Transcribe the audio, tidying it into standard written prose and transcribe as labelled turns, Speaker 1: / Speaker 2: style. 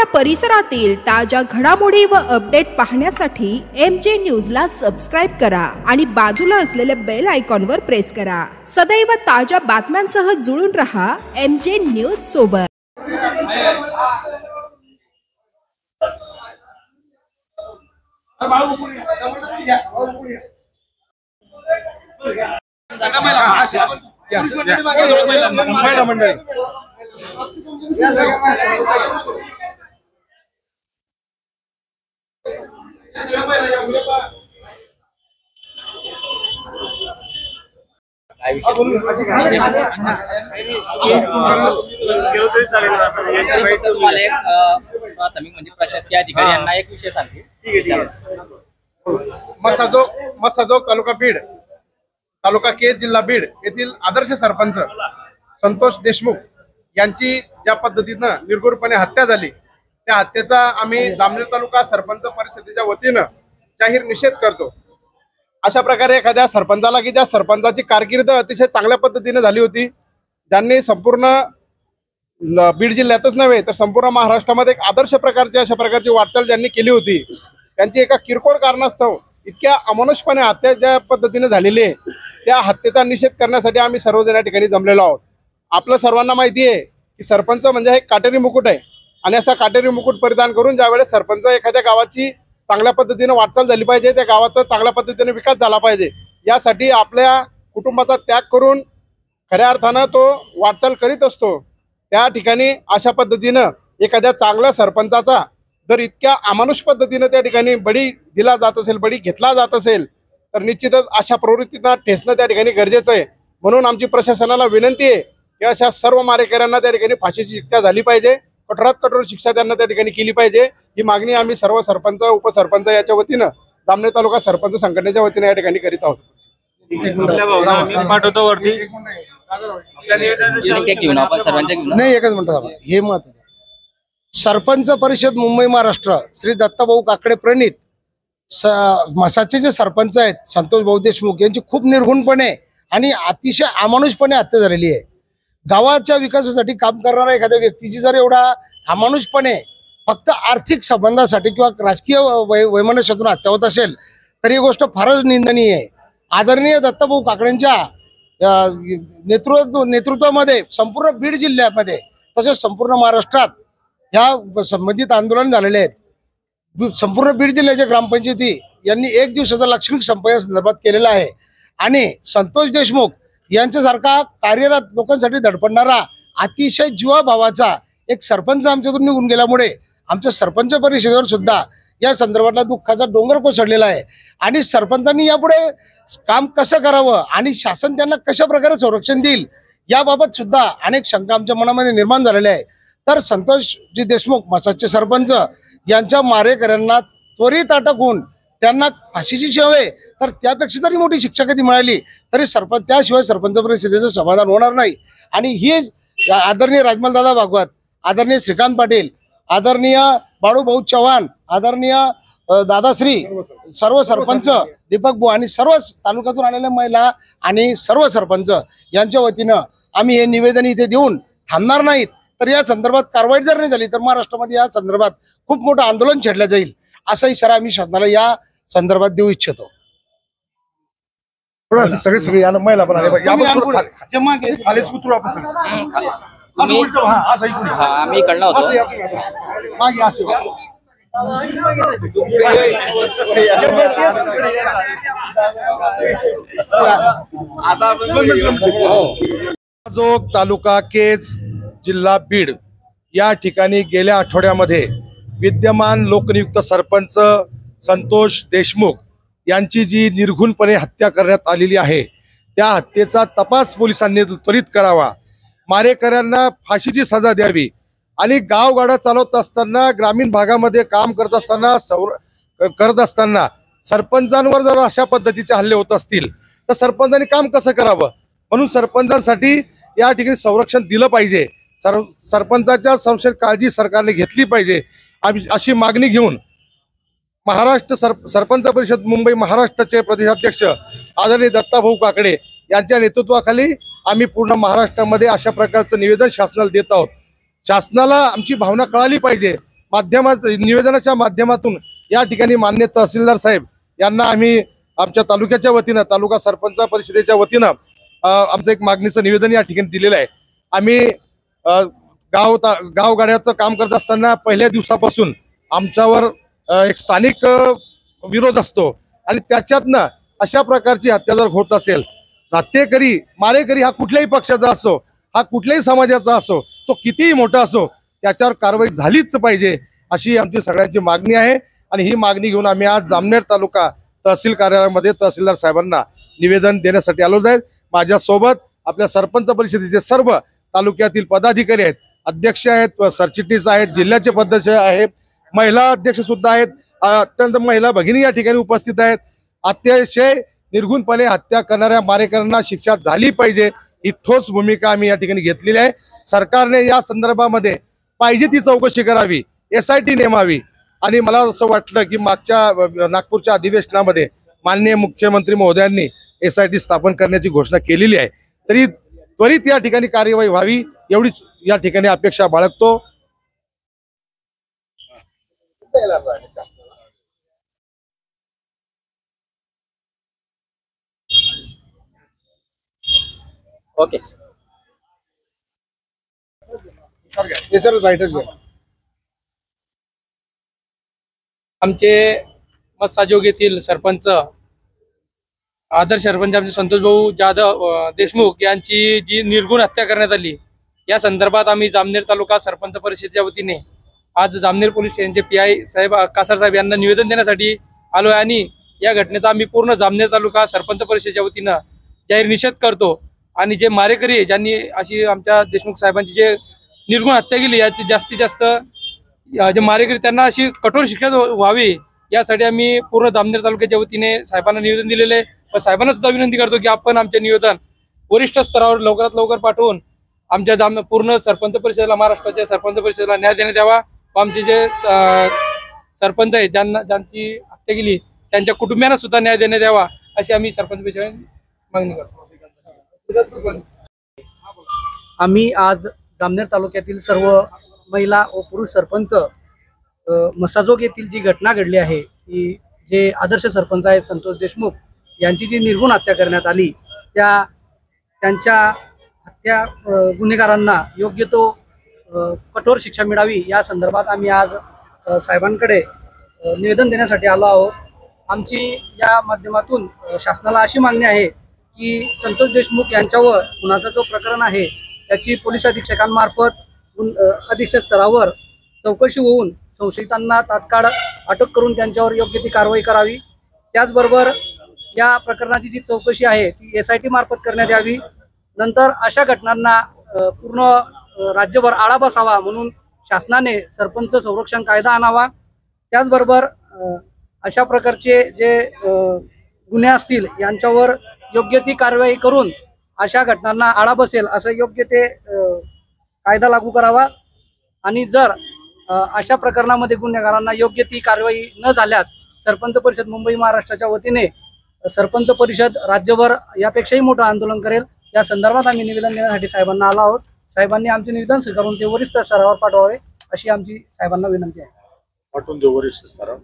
Speaker 1: आपल्या परिसरातील ताज्या घडामोडी व अपडेट पाहण्यासाठी MJ न्यूजला सबस्क्राइब करा आणि बाजूला असलेल्या बेल आयकॉनवर प्रेस करा। सदैव ताज्या बातम्यांसह जुळून रहा MJ न्यूज सोबत।
Speaker 2: महिला मंडळी
Speaker 3: प्राथमिक म्हणजे प्रशासकीय अधिकारी यांना एक विषय सांगते।
Speaker 2: मसाजोग तालुका केज जिल्हा बीड येथील आदर्श सरपंच संतोष देशमुख यांची ज्या पद्धतीनं निर्घृणपणे हत्या झाली त्या हत्येचा आम्ही जामनेर तालुका सरपंच परिषदेच्या वतीनं जाहीर निषेध करतो। अशा प्रकारे एखाद्या सरपंचाला की ज्या सरपंचाची कारकीर्द अतिशय चांगल्या पद्धतीने झाली होती, ज्यांनी संपूर्ण बीड जिल्ह्यातच नव्हे तर संपूर्ण महाराष्ट्रामध्ये एक आदर्श प्रकारची अशा प्रकारची वाटचाल ज्यांनी केली होती, त्यांची एका किरकोळ कारणास्तव इतक्या अमानुषपणे हत्या ज्या पद्धतीने झालेली आहे त्या हत्येचा निषेध करण्यासाठी आम्ही सर्वजण या ठिकाणी जमलेलो आहोत। आपलं सर्वांना माहिती आहे की सरपंच म्हणजे हे काटेरी मुकुट आहे आणि असा काटेरी मुकुट परिधान करून ज्यावेळेस सरपंच एखाद्या गावाची चांगल्या पद्धतीने वाटचाल झाली पाहिजे, त्या गावाचा चांगल्या पद्धतीने विकास झाला पाहिजे, यासाठी आपल्या कुटुंबाचा त्याग करून खऱ्या अर्थानं तो वाटचाल करीत असतो। त्या ठिकाणी अशा पद्धतीनं एखाद्या चांगल्या सरपंचाचा जर इतक्या अमानुष पद्धतीने त्या ठिकाणी बळी दिला जात असेल, बळी घेतला जात असेल तर निश्चितच अशा प्रवृत्तींना ठेचणं त्या ठिकाणी गरजेचं आहे। म्हणून आमची प्रशासनाला विनंती आहे की अशा सर्व मारेकऱ्यांना त्या ठिकाणी फाशीची शिक्षा झाली पाहिजे, कठोरात कठोर शिक्षा त्यांना त्या ठिकाणी केली पाहिजे। ही मागणी आम्ही सर्व सरपंच उपसरपंच याच्या वतीनं जामनेर तालुका सरपंच संघटनेच्या वतीने या ठिकाणी करीत आहोत।
Speaker 4: नाही, एकच मिनिट हे मत सरपंच परिषद मुंबई महाराष्ट्र श्री दत्ताभाऊ काकडे प्रणित मसाचे जे सरपंच आहेत संतोष भाऊ देशमुख यांची खूप निर्घृणपणे आणि अतिशय अमानुषपणे हत्या झालेली आहे। गावाच्या विकासासाठी काम करणाऱ्या एखाद्या व्यक्तीची जर एवढा अमानुषपणे फक्त आर्थिक संबंधासाठी किंवा राजकीय वैमनस्यातून हत्या होत असेल तर ही गोष्ट फारच निंदनीय आहे। आदरणीय दत्ताभाऊ काकडेंच्या नेतृत्वामध्ये संपूर्ण बीड जिल्ह्यामध्ये तसेच संपूर्ण महाराष्ट्रात ह्या संबंधित आंदोलन झालेले आहेत। संपूर्ण बीड जिल्ह्याच्या ग्रामपंचायती यांनी 1 दिवसाचा लाक्षणिक संप या संदर्भात केलेला आहे आणि संतोष देशमुख यांच्यासारखा कार्यरत लोकांसाठी धडपडणारा अतिशय जीवाभावाचा एक सरपंच आमच्यातून निघून गेल्यामुळे आमच्या सरपंच परिषदेवर सुद्धा या संदर्भातला दुःखाचा डोंगर कोसळलेला आहे आणि सरपंचांनी यापुढे काम कसं करावं आणि शासन त्यांना कशा प्रकारे संरक्षण देईल याबाबत सुद्धा अनेक शंका आमच्या मनामध्ये निर्माण झालेल्या आहे। तर संतोषजी देशमुख मसाजचे सरपंच यांच्या मारेकऱ्यांना त्वरित अटक होऊन त्यांना फाशीची शिक्षा आहे तर त्यापेक्षा जरी मोठी शिक्षा कधी मिळाली तरी त्याशिवाय सरपंच परिषदेचं समाधान होणार नाही। आणि ही आदरणीय राजमलदादा भागवत, आदरणीय श्रीकांत पाटील, आदरणीय बाळूभाऊ चव्हाण, आदरणीय दादाश्री, सर्व सरपंच दीपक भाऊ आणि सर्व तालुक्यातून आलेल्या महिला आणि सर्व सरपंच यांच्या वतीनं आम्ही हे निवेदन इथे देऊन थांबणार नाहीत। तर या संदर्भात कारवाई जर नाही झाली तर महाराष्ट्रामध्ये या संदर्भात खूप मोठं आंदोलन छेडलं जाईल असा इशारा आम्ही शासनाला या संदर्भात देऊ इच्छितो।
Speaker 2: सगळे महिला पण
Speaker 3: आम्ही इकडनं होतो
Speaker 2: तालुका केज जिल्हा बीड या ठिकाणी गेल्या आठवड्यामध्ये विद्यमान लोकनियुक्त सरपंच संतोष देशमुख यांची जी निर्घृणपणे हत्या करण्यात आलेली आहे त्या हत्येचा तपास पोलिसांनी त्वरित करावा, मारेकऱ्यांना फाशीची सजा द्यावी आणि गावगाडा चालवत असताना ग्रामीण भागामध्ये काम करत असताना सरपंचांवर जर अशा पद्धतीचे हल्ले होत असतील तर सरपंचांनी काम कसं करावं, म्हणून सरपंचांसाठी या ठिकाणी संरक्षण दिलं पाहिजे। सरपंचाच्या संरक्षण काळजी सरकारने घेतली पाहिजे अशी मागणी घेऊन महाराष्ट्र सरपंच परिषद मुंबई महाराष्ट्राचे प्रदेशाध्यक्ष आदरणीय दत्ताभाऊ काकडे यांच्या नेतृत्वाखाली आम्ही पूर्ण महाराष्ट्रामध्ये अशा प्रकारचं निवेदन शासनाला देत आहोत। शासनाला आमची भावना कळाली पाहिजे,
Speaker 4: निवेदनाच्या माध्यमातून या ठिकाणी माननीय तहसीलदार साहेब यांना आम्ही आमच्या तालुक्याच्या वतीनं, तालुका सरपंच परिषदेच्या वतीनं आमचं एक मागणीचं निवेदन या ठिकाणी दिलेलं आहे. आम्ही गावगाड्याचं काम करत असताना पहिल्या दिवसापासून आमच्यावर एक स्थानिक विरोध असतो आणि त्याच्यातनं अशा प्रकारची हत्या जर होत असेल, हत्येकरी मारेकरी हा कुठल्याही पक्षाचा असो, हा कुठल्याही समाजाचा असो, तो कितीही मोठा असो, त्याच्यावर कारवाई झालीच पाहिजे अशी आमची सगळ्यांची मागणी आहे. आणि ही मागणी घेऊन आम्ही आज जामनेर तालुका तहसील कार्यालयामध्ये तहसीलदार साहेबांना निवेदन देण्यासाठी आलो आहेत. माझ्यासोबत आपल्या सरपंच परिषदेचे सर्व तालुक्यातील पदाधिकारी आहेत, अध्यक्ष आहेत, सरचिटणीस आहेत, जिल्ह्याचे पदाध्यक्ष आहेत, महिला अध्यक्ष सुद्धा आहेत, अत्यंत महिला भगिनी या ठिकाणी उपस्थित आहेत. अतिशय निर्घुणपणे हत्या करणाऱ्या मारेकऱ्यांना शिक्षा झाली पाहिजे ही ठोस भूमिका आम्ही या ठिकाणी घेतलेली आहे. सरकारने या संदर्भामध्ये पाहिजे ती चौकशी करावी, SIT नेमावी. आणि मला असं वाटलं की मागच्या नागपूरच्या अधिवेशनामध्ये माननीय मुख्यमंत्री महोदयांनी SIT स्थापन करण्याची घोषणा केलेली आहे, तरी त्वरित या ठिकाणी कार्यवाही व्हावी एवढीच या ठिकाणी अपेक्षा बाळगतो.
Speaker 3: ओके.
Speaker 5: आमचे मस्साजोग येथील सरपंच आदर्श सरपंच आमचे संतोष भाऊ जाधव देशमुख यांची जी निर्घुण हत्या करण्यात आली, या संदर्भात आम्ही जामनेर तालुका सरपंच परिषदेच्या वतीने आज जामनेर पोलीस स्टेशनचे PI साहेब कासार साहेब यांना निवेदन देण्यासाठी आलो आहे. आणि या घटनेचा आम्ही पूर्ण जामनेर तालुका सरपंच परिषदेच्या वतीनं जाहीर निषेध करतो. आणि जे मारेकरी ज्यांनी अशी आमच्या देशमुख साहेबांची जे निर्घुण हत्या केली, याची जास्तीत जास्त जे मारेकरी त्यांना अशी कठोर शिक्षा व्हावी यासाठी आम्ही पूर्ण जामनेर तालुक्याच्या वतीने साहेबांना निवेदन दिलेले आहे. व साहेबांना सुद्धा विनंती करतो की आपण आमचे निवेदन वरिष्ठ स्तरावर लवकरात लवकर पाठवून आमच्या पूर्ण सरपंच परिषदेला, महाराष्ट्राच्या सरपंच परिषदेला न्याय देण्यात यावा. व आमचे जे सरपंच आहेत ज्यांची हत्या केली त्यांच्या कुटुंबियांना सुद्धा न्याय देण्यात यावा अशी आम्ही सरपंच परिषदेने मागणी करतो.
Speaker 6: आम्ही आज जामनेर तालुक्यातील सर्व महिला व पुरुष सरपंच मसाजोग येथील जी घटना घडली आहे, की जे आदर्श सरपंच आहेत संतोष देशमुख यांची जी निर्घुण हत्या करण्यात आली, त्यांच्या हत्या गुन्हेगारांना योग्य तो कठोर शिक्षा मिळावी या संदर्भात आम्ही आज साहेबांकडे निवेदन देण्यासाठी आलो आहोत. आमची या माध्यमातून शासनाला अशी मागणी आहे की संतोष देशमुख यांच्यावर गुन्ह्याचा जो प्रकरण आहे त्याची पोलीस अधीक्षकांमार्फत अधीक्षक स्तरावर चौकशी होऊन संशयितांना तात्काळ अटक करून त्यांच्यावर योग्य ती कारवाई करावी. त्याचबरोबर या प्रकरणाची जी चौकशी आहे ती SIT मार्फत करण्यात यावी. नंतर अशा घटनांना पूर्ण राज्यभर आळा बसावा म्हणून शासनाने सरपंच संरक्षण कायदा आणावा. त्याचबरोबर अशा प्रकारचे जे गुन्हे असतील यांच्यावर योग्य ती कारवाई करून अशा घटनांना आळा बसेल असं योग्य ते कायदा लागू करावा. आणि जर अशा प्रकरणामध्ये गुन्हेगारांना योग्य ती कारवाई न झाल्यास सरपंच परिषद मुंबई महाराष्ट्राच्या वतीने सरपंच परिषद राज्यभर यापेक्षाही मोठं आंदोलन करेल. या संदर्भात आम्ही निवेदन देण्यासाठी साहेबांना आलो आहोत. साहेबांनी आमचे निवेदन स्वीकारून ते वरिष्ठ स्तरावर पाठवावे अशी आमची साहेबांना विनंती आहे.
Speaker 4: पाठवून देऊ वरिष्ठ स्तरावर.